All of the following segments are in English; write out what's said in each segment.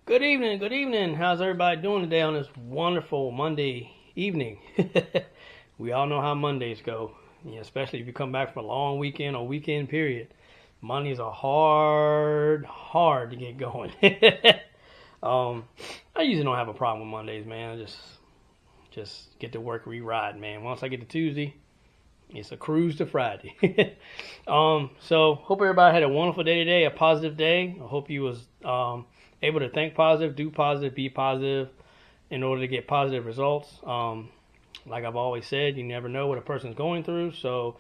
Good evening, good evening. How's everybody doing today on this wonderful Monday evening? We all know how Mondays go, especially if you come back from a long weekend or weekend period. Mondays are hard to get going. I usually don't have a problem with Mondays, man. I just get to work re-ride, man. Once I get to Tuesday, it's a cruise to Friday. So hope everybody had a wonderful day today, a positive day. I hope you was able to think positive, do positive, be positive in order to get positive results. Like I've always said, you never know what a person's going through. So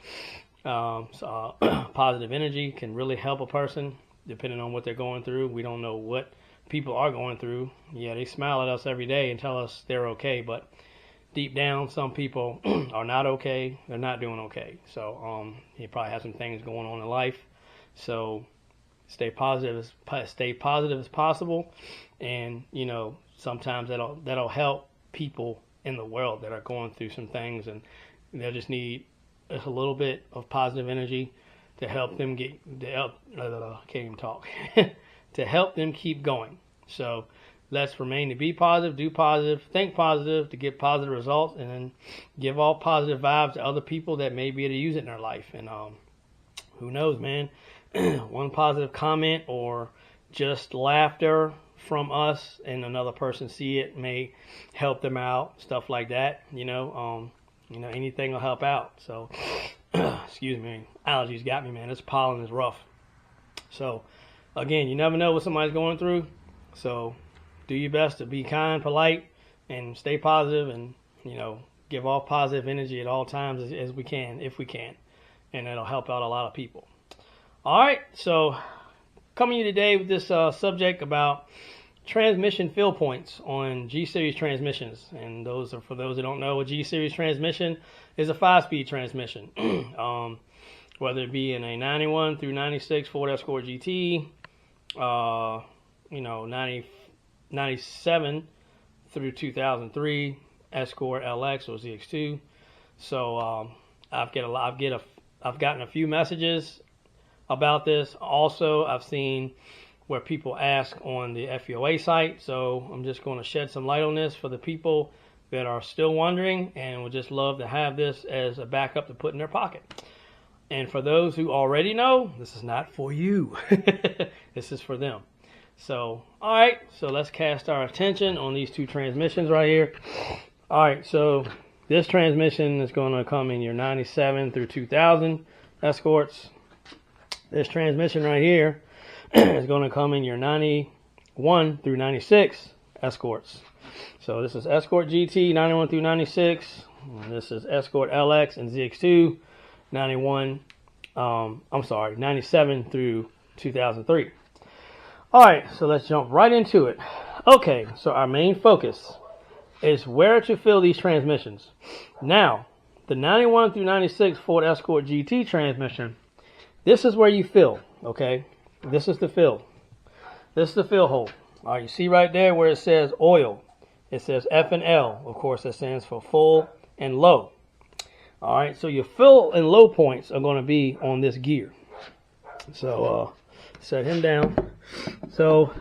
positive energy can really help a person depending on what they're going through. We don't know what people are going through. Yeah, they smile at us every day and tell us they're okay, but deep down, some people are not okay. They're not doing okay. So you probably have some things going on in life. So stay positive as possible, and sometimes that'll help people in the world that are going through some things, and they'll just need a little bit of positive energy to help them I can't even talk to help them keep going. So let's remain to be positive, do positive, think positive to get positive results, and then give all positive vibes to other people that may be able to use it in their life. And who knows, man? One positive comment or just laughter from us and another person see it may help them out, stuff like that. Anything will help out. So excuse me, allergies got me, man. This pollen is rough. So again, you never know what somebody's going through. So do your best to be kind, polite, and stay positive, and give all positive energy at all times as we can, if we can, and it'll help out a lot of people. All right, so coming to you today with this subject about transmission fill points on G-Series transmissions. And for those that don't know, a G-Series transmission is a 5-speed transmission. Whether it be in a 91 through 96 Ford Escort GT, 97 through 2003 Escort LX or ZX2. So I've gotten a few messages about this. Also, I've seen where people ask on the FUA site. So I'm just going to shed some light on this for the people that are still wondering and would just love to have this as a backup to put in their pocket. And for those who already know, this is not for you. This is for them. So, all right, so let's cast our attention on these two transmissions right here. All right, so this transmission is going to come in your 97 through 2000 Escorts. This transmission right here is going to come in your 91 through 96 Escorts. So this is Escort GT 91 through 96. And this is Escort LX and ZX2 97 through 2003. All right, so let's jump right into it. Okay, so our main focus is where to fill these transmissions. Now, the 91 through 96 Ford Escort GT transmission, this is where you fill, okay? This is the fill. This is the fill hole. All right, you see right there where it says oil. It says F and L. Of course, that stands for full and low. All right, so your fill and low points are going to be on this gear. So set him down. So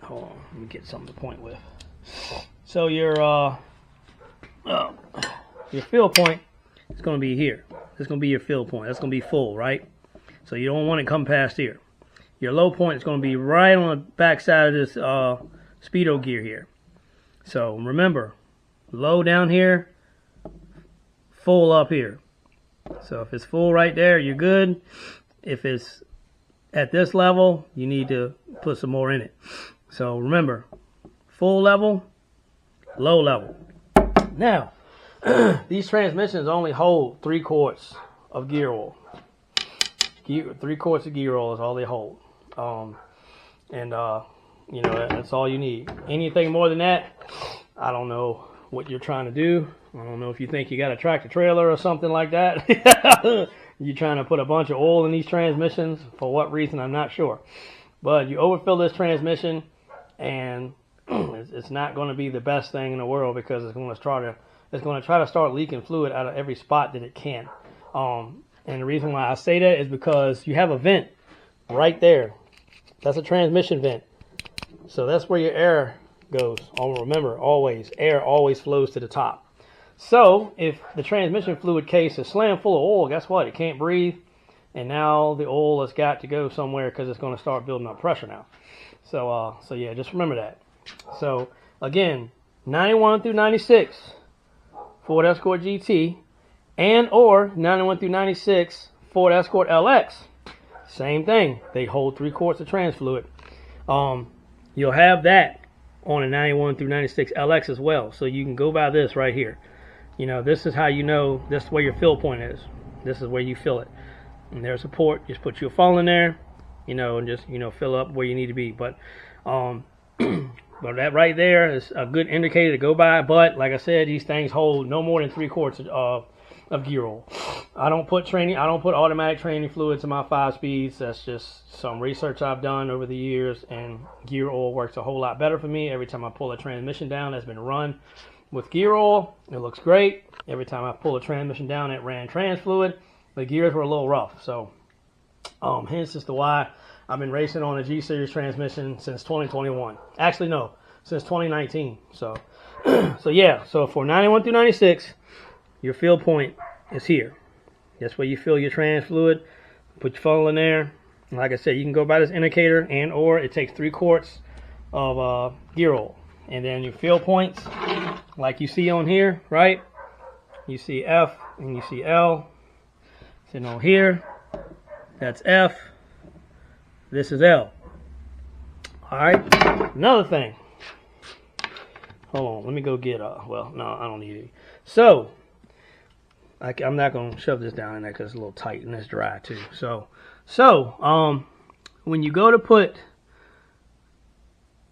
hold on, let me get something to point with. So your fill point is going to be here. It's going to be your fill point. That's going to be full, right? So you don't want it to come past here. Your low point is going to be right on the back side of this speedo gear here. So remember, low down here, full up here. So if it's full right there, you're good. If it's at this level, you need to put some more in it. So remember, full level, low level. Now, these transmissions only hold 3 quarts of gear oil. 3 quarts of gear oil is all they hold. That's all you need. Anything more than that, I don't know what you're trying to do. I don't know if you think you got a tractor trailer or something like that. You're trying to put a bunch of oil in these transmissions. For what reason, I'm not sure. But you overfill this transmission, and it's not going to be the best thing in the world, because it's going to try to start leaking fluid out of every spot that it can. And the reason why I say that is because you have a vent right there That's a transmission vent. So that's where your air goes. Oh, remember, always, air always flows to the top. So if the transmission fluid case is slammed full of oil, guess what? It can't breathe. And now the oil has got to go somewhere because it's going to start building up pressure now. So yeah, just remember that. So again, 91 through 96 Ford Escort GT and or 91 through 96 Ford Escort LX. Same thing. They hold 3 quarts of trans fluid. You'll have that on a 91 through 96 LX as well. So you can go by this right here. You know, this is how you know this is where your fill point is. This is where you fill it. And there's a port. Just put your funnel in there, you know, and just, you know, fill up where you need to be. But but that right there is a good indicator to go by. But like I said, these things hold no more than 3 quarts of gear oil. I don't put automatic training fluids in my 5-speeds. That's just some research I've done over the years, and gear oil works a whole lot better for me. Every time I pull a transmission down that's been run with gear oil, it looks great. Every time I pull a transmission down that ran trans fluid, the gears were a little rough. So hence as to why I've been racing on a G-Series transmission since 2021. Actually, no, since 2019. So so yeah, so for 91 through 96, your fill point is here. That's where you fill your trans fluid. Put your funnel in there. Like I said, you can go by this indicator, and or it takes 3 quarts of gear oil. And then your fill points, like you see on here, right? You see F and you see L. Sitting on here, that's F. This is L. All right. Another thing. Hold on. Let me go get well, no, I don't need it. So I'm not gonna shove this down in there because it's a little tight and it's dry too. So when you go to put,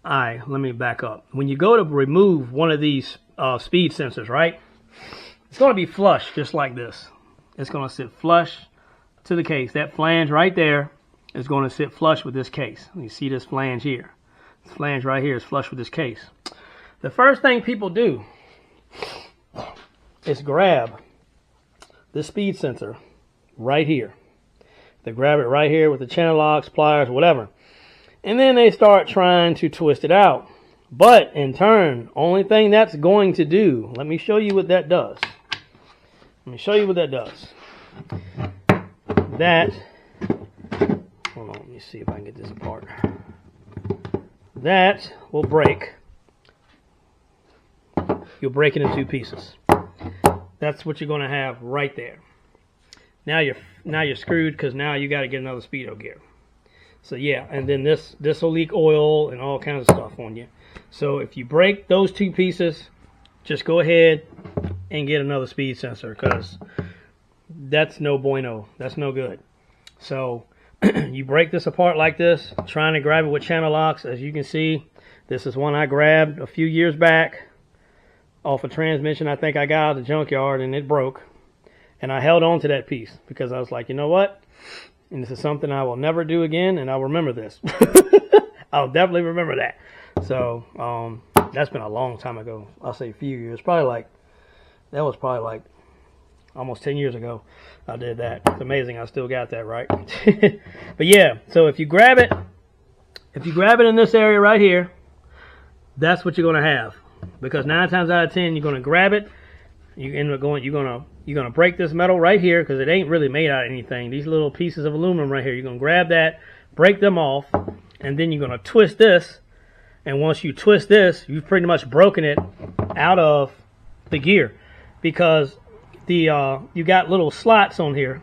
let me back up. When you go to remove one of these speed sensors, right? It's gonna be flush just like this. It's gonna sit flush to the case. That flange right there is gonna sit flush with this case. You see this flange here. This flange right here is flush with this case. The first thing people do is grab this speed sensor right here. They grab it right here with the channel locks, pliers, whatever. And then they start trying to twist it out. But in turn, only thing that's going to do, let me show you what that does. Let me show you what that does. That, hold on, let me see if I can get this apart. That will break. You'll break it in 2 pieces. That's what you're going to have right there. Now you're screwed, because now you got to get another speedo gear. So yeah, and then this will leak oil and all kinds of stuff on you. So if you break those 2 pieces, just go ahead and get another speed sensor, because that's no bueno. That's no good. So you break this apart like this, trying to grab it with channel locks. As you can see, this is one I grabbed a few years back off a transmission I think I got out of the junkyard, and it broke. And I held on to that piece because I was like, you know what? And this is something I will never do again, and I'll remember this. I'll definitely remember that. So that's been a long time ago. I'll say a few years. That was probably like almost 10 years ago I did that. It's amazing I still got that right. But yeah, so if you grab it in this area right here, that's what you're going to have. Because 9 times out of 10, you're going to grab it. You end up going. You're gonna break this metal right here, because it ain't really made out of anything. These little pieces of aluminum right here. You're gonna grab that, break them off, and then you're gonna twist this. And once you twist this, you've pretty much broken it out of the gear, because the you got little slots on here.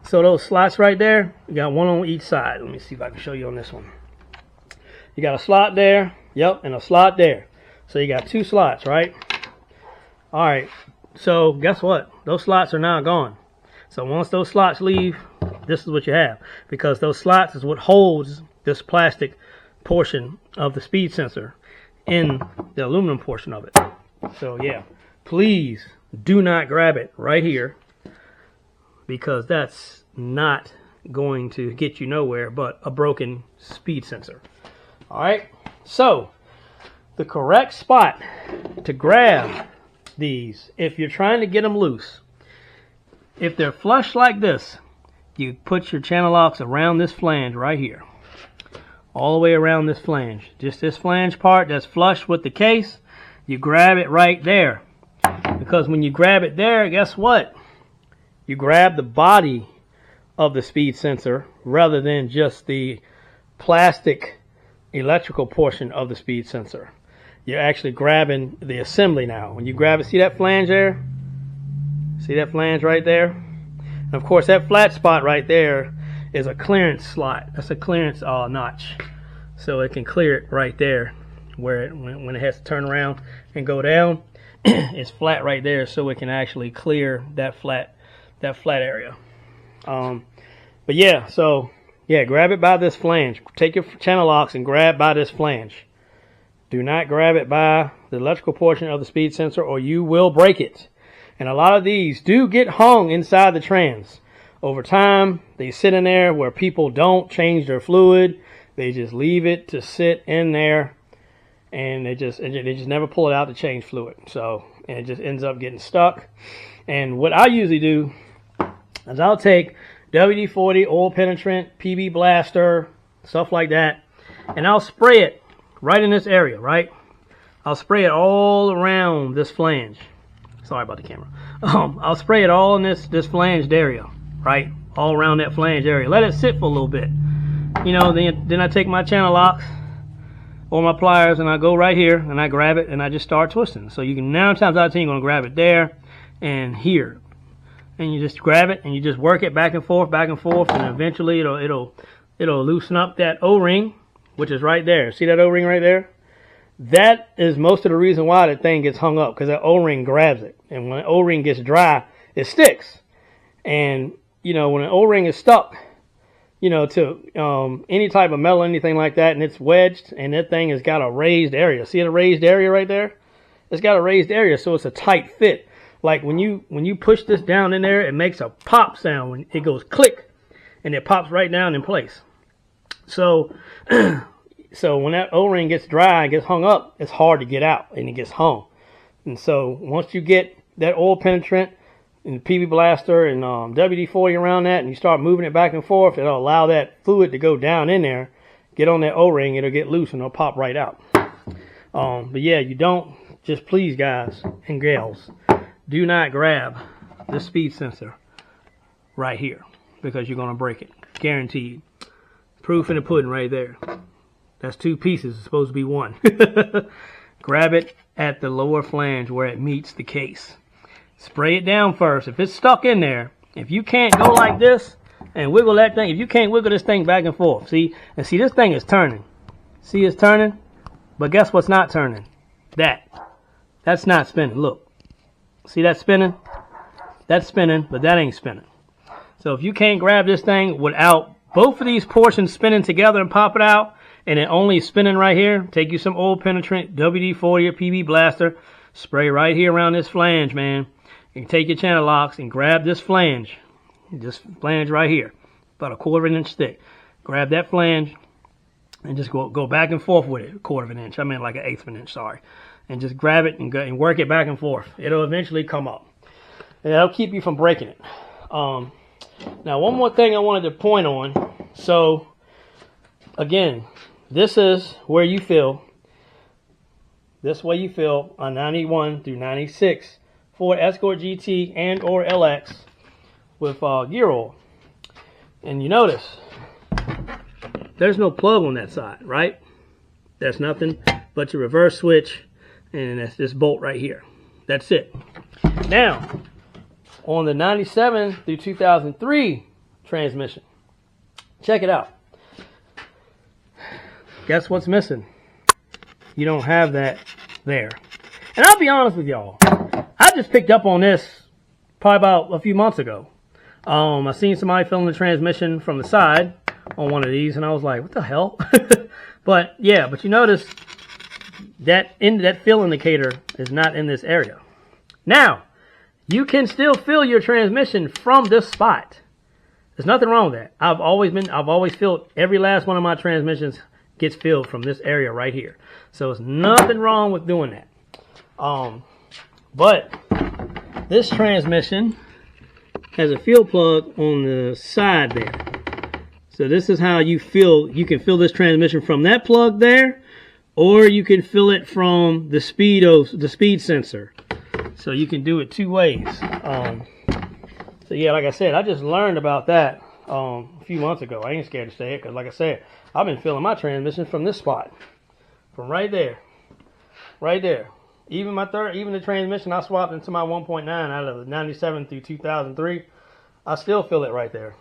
So those slots right there, you got one on each side. Let me see if I can show you on this one. You got a slot there, yep, and a slot there. So you got 2 slots, right? All right, so guess what? Those slots are now gone. So once those slots leave, this is what you have, because those slots is what holds this plastic portion of the speed sensor in the aluminum portion of it. So yeah, please do not grab it right here, because that's not going to get you nowhere but a broken speed sensor. All right, so the correct spot to grab these, if you're trying to get them loose, if they're flush like this, you put your channel locks around this flange right here. all the way around this flange. Just this flange part that's flush with the case, you grab it right there. Because when you grab it there, guess what? You grab the body of the speed sensor rather than just the plastic electrical portion of the speed sensor. You're actually grabbing the assembly now. When you grab it, see that flange there? See that flange right there? And of course, that flat spot right there is a clearance slot. That's a clearance notch. So it can clear it right there where when it has to turn around and go down, it's flat right there, so it can actually clear that flat area. But yeah, so yeah, grab it by this flange. Take your channel locks and grab by this flange. Do not grab it by the electrical portion of the speed sensor or you will break it. And a lot of these do get hung inside the trans. Over time, they sit in there where people don't change their fluid. They just leave it to sit in there, and they just never pull it out to change fluid. So, and it just ends up getting stuck. And what I usually do is I'll take WD-40 oil penetrant, PB Blaster, stuff like that, and I'll spray it right in this area, right? I'll spray it all around this flange. Sorry about the camera. I'll spray it all in this flanged area, right? All around that flange area. Let it sit for a little bit. You know, then I take my channel locks or my pliers and I go right here and I grab it and I just start twisting. So you can 9 times out of 10 you're gonna grab it there and here. And you just grab it and you just work it back and forth, and eventually it'll loosen up that O-ring, which is right there. See that O-ring right there? That is most of the reason why that thing gets hung up, because that O-ring grabs it. And when the O-ring gets dry, it sticks. And, you know, when an O-ring is stuck, you know, to any type of metal, anything like that, and it's wedged, and that thing has got a raised area. See the raised area right there? It's got a raised area, so it's a tight fit. Like when you push this down in there, it makes a pop sound when it goes click, and it pops right down in place. So, so when that O-ring gets dry and gets hung up, it's hard to get out, and it gets hung. And so once you get that oil penetrant and PB Blaster and WD-40 around that, and you start moving it back and forth, it'll allow that fluid to go down in there, get on that O-ring, it'll get loose, and it'll pop right out. But yeah, you don't, just please guys and gals, do not grab this speed sensor right here, because you're going to break it. Guaranteed. Proof in the pudding right there. That's 2 pieces. It's supposed to be 1. Grab it at the lower flange where it meets the case. Spray it down first. If it's stuck in there, if you can't go like this and wiggle that thing, if you can't wiggle this thing back and forth, see this thing is turning. See, it's turning, but guess what's not turning? That's not spinning. Look. See that spinning? That's spinning, but that ain't spinning. So if you can't grab this thing without both of these portions spinning together and pop it out, and it only spinning right here, take you some oil penetrant, WD-40 or PB Blaster, spray right here around this flange, man. You can take your channel locks and grab this flange right here, about a 1/4 inch thick. Grab that flange and just go back and forth with it, 1/4 inch. I mean like an 1/8 inch, sorry. And just grab it and work it back and forth. It'll eventually come up. And that'll keep you from breaking it. Now, one more thing I wanted to point on. So, again, this is where you fill. This way you fill on 91 through 96 Ford Escort GT and or LX with gear oil. And you notice, there's no plug on that side, right? There's nothing but your reverse switch, and that's this bolt right here. That's it. Now, on the 97 through 2003 transmission, check it out. Guess what's missing? You don't have that there. And I'll be honest with y'all, I just picked up on this probably about a few months ago. I seen somebody filling the transmission from the side on one of these, and I was like, what the hell? But yeah, but you notice that fill indicator is not in this area. Now, you can still fill your transmission from this spot. There's nothing wrong with that. I've always filled, every last one of my transmissions gets filled from this area right here. So there's nothing wrong with doing that. But this transmission has a fuel plug on the side there. So this is how you can fill this transmission from that plug there, or you can fill it from the speed sensor. So you can do it two ways. So yeah, like I said, I just learned about that a few months ago. I ain't scared to say it, because like I said, I've been filling my transmission from this spot, from right there, Even the transmission I swapped into my 1.9 out of the 97 through 2003, I still feel it right there.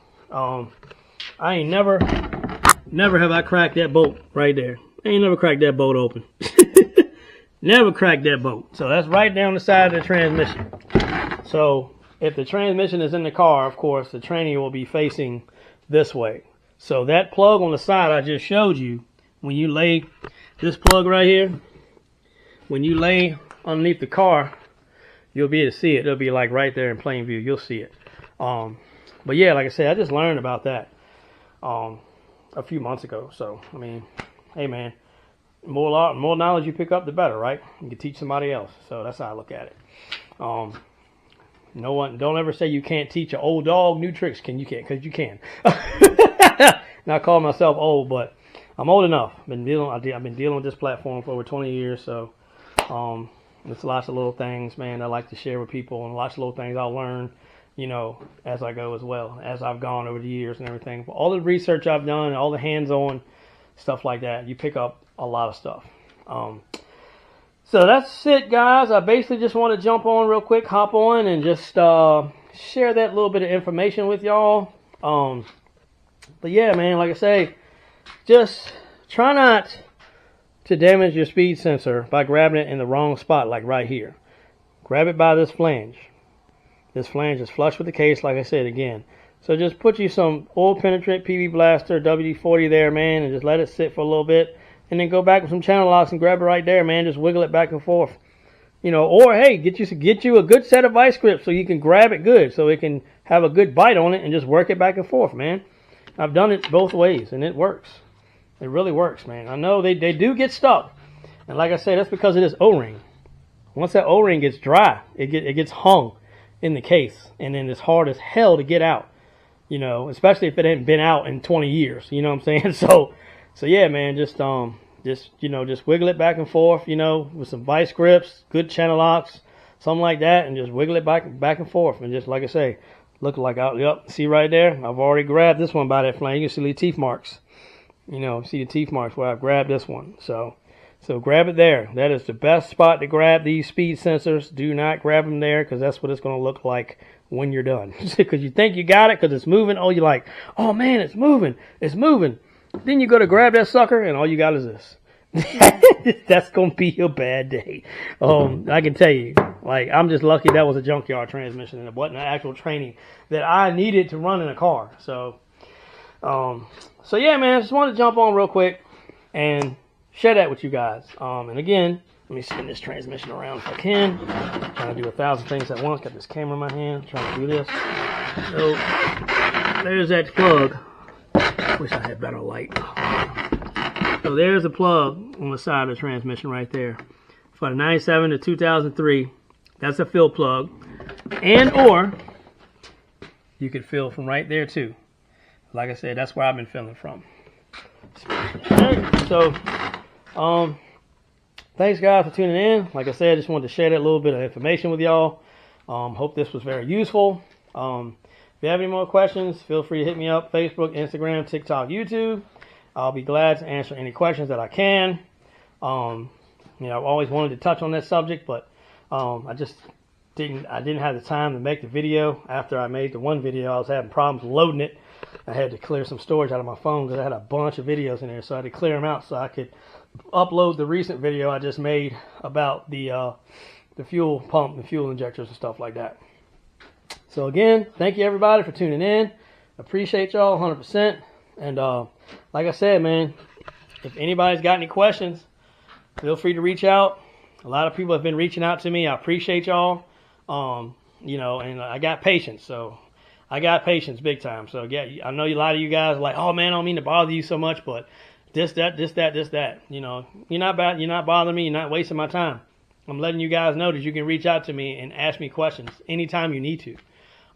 I ain't never have I cracked that bolt right there. I ain't never cracked that bolt open. Never cracked that bolt. So that's right down the side of the transmission. So if the transmission is in the car, of course, the tranny will be facing this way. So that plug on the side I just showed you, when you lay this plug right here, when you lay underneath the car, you'll be able to see it. It'll be like right there in plain view. You'll see it. But yeah, like I said, I just learned about that a few months ago. So, I mean, hey man, more knowledge you pick up, the better, right? You can teach somebody else. So that's how I look at it. Don't ever say you can't teach an old dog new tricks. You can't, because you can. Now I call myself old, but I'm old enough. I've been dealing with this platform for over 20 years. So, there's lots of little things, man, I like to share with people, and lots of little things I'll learn, as I go as well, as I've gone over the years and everything. All the research I've done, all the hands-on stuff like that, you pick up a lot of stuff. So that's it, guys. I basically just want to jump on real quick, hop on, and just share that little bit of information with y'all. But yeah, man, like I say, just try not to damage your speed sensor by grabbing it in the wrong spot, like right here. Grab it by this flange. This flange is flush with the case, like I said again. So just put you some oil penetrant PB Blaster WD-40 there, man, and just let it sit for a little bit. And then go back with some channel locks and grab it right there, man. Just wiggle it back and forth. Or hey, get you a good set of vice grips so you can grab it good, so it can have a good bite on it, and just work it back and forth, man. I've done it both ways, and it works. It really works, man. I know they do get stuck. And like I said, that's because of this O-ring. Once that O-ring gets dry, it gets hung in the case. And then it's hard as hell to get out. Especially if it hadn't been out in 20 years. You know what I'm saying? So yeah, man, just wiggle it back and forth, with some vice grips, good channel locks, something like that, and just wiggle it back and forth. And just, like I say, look like see right there? I've already grabbed this one by that flame. You can see the teeth marks. See the teeth marks where I've grabbed this one. So grab it there. That is the best spot to grab these speed sensors. Do not grab them there, because that's what it's going to look like when you're done. Because you think you got it because it's moving. Oh, you're like, oh man, it's moving. It's moving. Then you go to grab that sucker, and all you got is this. That's going to be a bad day. I can tell you, I'm just lucky that was a junkyard transmission and it wasn't an actual training that I needed to run in a car. So yeah, man, I just wanted to jump on real quick and share that with you guys. And again, let me spin this transmission around if I can. I'm trying to do 1,000 things at once. Got this camera in my hand, trying to do this. So there's that plug. Wish I had better light. So there's a plug on the side of the transmission right there. For the 97 to 2003, that's a fill plug. Or you could fill from right there too. Like I said, that's where I've been filling from. So, thanks guys for tuning in. Like I said, I just wanted to share that little bit of information with y'all. Hope this was very useful. If you have any more questions, feel free to hit me up. Facebook, Instagram, TikTok, YouTube. I'll be glad to answer any questions that I can. I've always wanted to touch on that subject, but I didn't have the time to make the video. After I made the one video, I was having problems loading it. I had to clear some storage out of my phone because I had a bunch of videos in there, so I had to clear them out so I could upload the recent video I just made about the fuel pump and fuel injectors and stuff like that. So again, thank you everybody for tuning in. Appreciate y'all 100%. And like I said, man, if anybody's got any questions, feel free to reach out. A lot of people have been reaching out to me. I appreciate y'all. And I got patience. So I got patience big time. So yeah, I know a lot of you guys are like, oh man, I don't mean to bother you so much, but this, that. You're not bothering me. You're not wasting my time. I'm letting you guys know that you can reach out to me and ask me questions anytime you need to.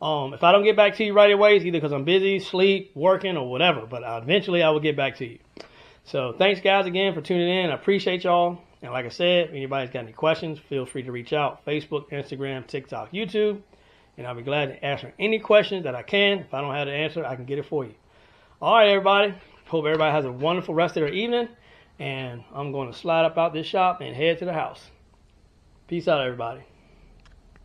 If I don't get back to you right away, it's either because I'm busy, sleep, working, or whatever. But eventually I will get back to you. So thanks, guys, again for tuning in. I appreciate y'all. And like I said, if anybody's got any questions, feel free to reach out. Facebook, Instagram, TikTok, YouTube. And I'll be glad to answer any questions that I can. If I don't have the answer, I can get it for you. All right, everybody. Hope everybody has a wonderful rest of their evening. And I'm going to slide up out this shop and head to the house. Peace out, everybody.